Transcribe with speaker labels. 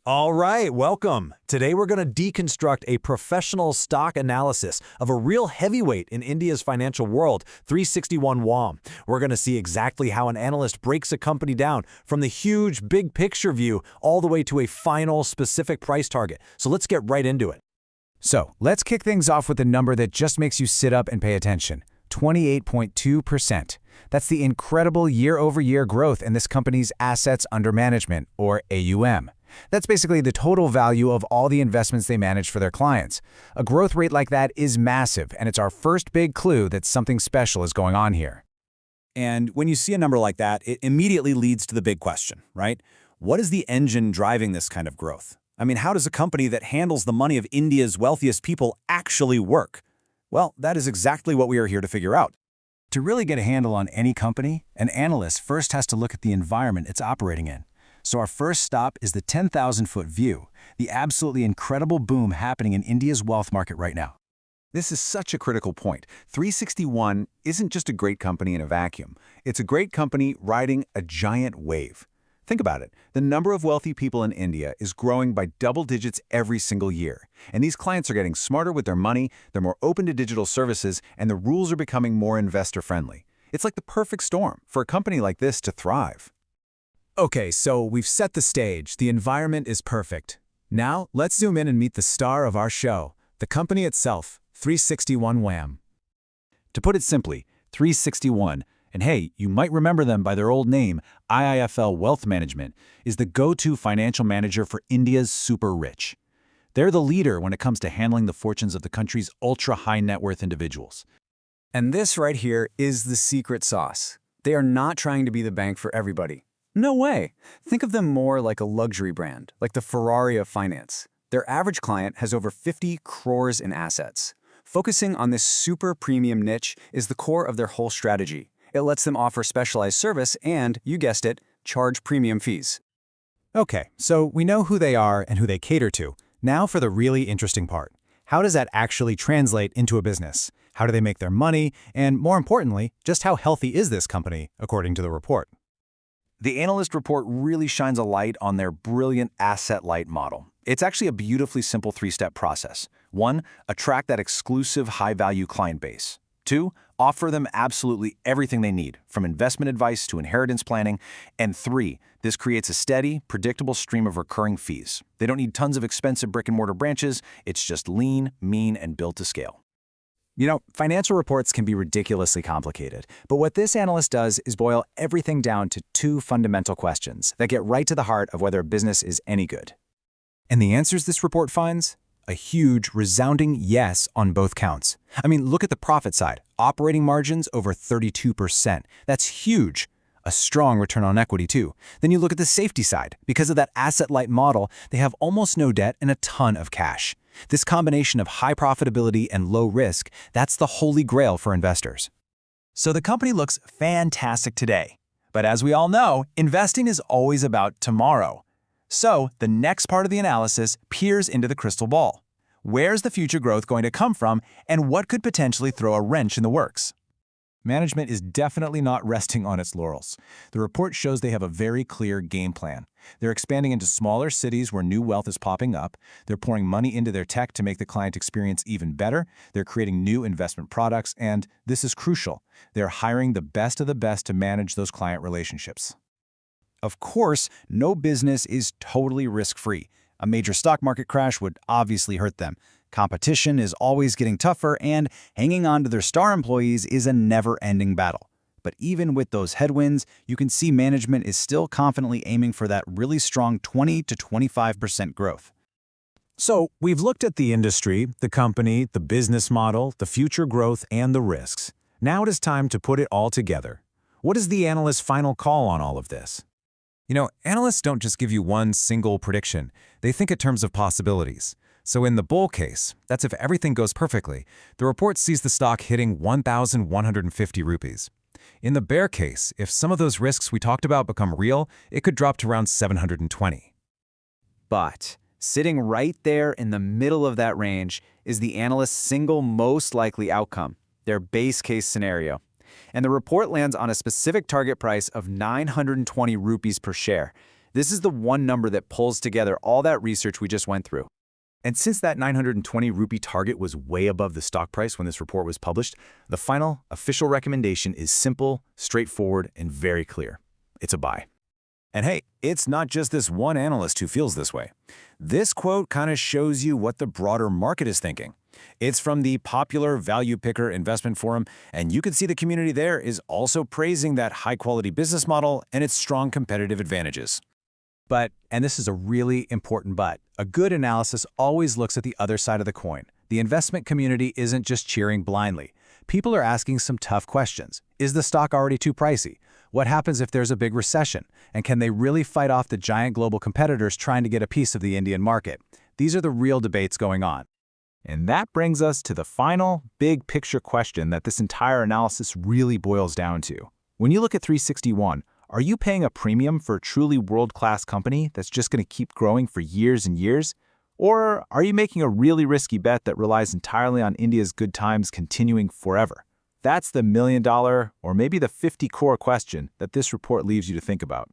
Speaker 1: All right, welcome. Today we're going to deconstruct a professional stock analysis of a real heavyweight in India's financial world, 361 WAM. We're going to see exactly how an analyst breaks a company down from the huge big picture view all the way to a final specific price target. So let's get right into it.
Speaker 2: So let's kick things off with a number that just makes you sit up and pay attention. 28.2%. That's the incredible year-over-year growth in this company's assets under management, or AUM. That's basically the total value of all the investments they manage for their clients. A growth rate like that is massive, and it's our first big clue that something special is going on here.
Speaker 1: And when you see a number like that, it immediately leads to the big question, right? What is the engine driving this kind of growth? I mean, how does a company that handles the money of India's wealthiest people actually work? Well, that is exactly what we are here to figure out.
Speaker 2: To really get a handle on any company, an analyst first has to look at the environment it's operating in. So our first stop is the 10,000-foot view, the absolutely incredible boom happening in India's wealth market right now.
Speaker 3: This is such a critical point. 361 isn't just a great company in a vacuum. It's a great company riding a giant wave. Think about it. The number of wealthy people in India is growing by double digits every single year. And these clients are getting smarter with their money, they're more open to digital services, and the rules are becoming more investor-friendly. It's like the perfect storm for a company like this to thrive.
Speaker 2: Okay, so we've set the stage. The environment is perfect. Now, let's zoom in and meet the star of our show, the company itself, 361 WAM.
Speaker 3: To put it simply, 361, and hey, you might remember them by their old name, IIFL Wealth Management, is the go-to financial manager for India's super rich. They're the leader when it comes to handling the fortunes of the country's ultra-high net worth individuals.
Speaker 4: And this right here is the secret sauce. They are not trying to be the bank for everybody. No way. Think of them more like a luxury brand, like the Ferrari of finance. Their average client has over 50 crores in assets. Focusing on this super premium niche is the core of their whole strategy. It lets them offer specialized service and, you guessed it, charge premium fees.
Speaker 2: Okay, so we know who they are and who they cater to. Now for the really interesting part. How does that actually translate into a business? How do they make their money? And more importantly, just how healthy is this company, according to the report?
Speaker 3: The analyst report really shines a light on their brilliant asset-light model. It's actually a beautifully simple three-step process. 1, attract that exclusive high-value client base. 2, offer them absolutely everything they need, from investment advice to inheritance planning. And 3, this creates a steady, predictable stream of recurring fees. They don't need tons of expensive brick-and-mortar branches. It's just lean, mean, and built to scale.
Speaker 4: You know, financial reports can be ridiculously complicated, but what this analyst does is boil everything down to 2 fundamental questions that get right to the heart of whether a business is any good.
Speaker 2: And the answers this report finds? A huge, resounding yes on both counts. I mean, look at the profit side. Operating margins over 32%. That's huge. A strong return on equity, too. Then you look at the safety side. Because of that asset-light model, they have almost no debt and a ton of cash. This combination of high profitability and low risk, that's the holy grail for investors.
Speaker 5: So the company looks fantastic today. But as we all know, investing is always about tomorrow. So the next part of the analysis peers into the crystal ball. Where's the future growth going to come from, and what could potentially throw a wrench in the works?
Speaker 2: Management is definitely not resting on its laurels. The report shows they have a very clear game plan. They're expanding into smaller cities where new wealth is popping up. They're pouring money into their tech to make the client experience even better. They're creating new investment products, and this is crucial. They're hiring the best of the best to manage those client relationships.
Speaker 4: Of course, no business is totally risk-free. A major stock market crash would obviously hurt them. Competition is always getting tougher, and hanging on to their star employees is a never-ending battle. But even with those headwinds, you can see management is still confidently aiming for that really strong 20 to 25% growth.
Speaker 1: So we've looked at the industry, the company, the business model, the future growth, and the risks. Now it is time to put it all together. What is the analyst's final call on all of this?
Speaker 6: You know, analysts don't just give you one single prediction. They think in terms of possibilities. So in the bull case, that's if everything goes perfectly, the report sees the stock hitting 1,150 rupees. In the bear case, if some of those risks we talked about become real, it could drop to around 720.
Speaker 4: But sitting right there in the middle of that range is the analyst's single most likely outcome, their base case scenario. And the report lands on a specific target price of 920 rupees per share.
Speaker 2: This is the one number that pulls together all that research we just went through.
Speaker 1: And since that 920 rupee target was way above the stock price when this report was published, the final official recommendation is simple, straightforward, and very clear. It's a buy.
Speaker 6: And hey, it's not just this one analyst who feels this way. This quote kind of shows you what the broader market is thinking. It's from the popular Value Picker investment forum, and you can see the community there is also praising that high-quality business model and its strong competitive advantages.
Speaker 1: But, and this is a really important but, a good analysis always looks at the other side of the coin. The investment community isn't just cheering blindly. People are asking some tough questions. Is the stock already too pricey? What happens if there's a big recession? And can they really fight off the giant global competitors trying to get a piece of the Indian market? These are the real debates going on.
Speaker 2: And that brings us to the final, big picture question that this entire analysis really boils down to. When you look at 361, are you paying a premium for a truly world-class company that's just going to keep growing for years and years? Or are you making a really risky bet that relies entirely on India's good times continuing forever? That's the $1 million, or maybe the 50 core question that this report leaves you to think about.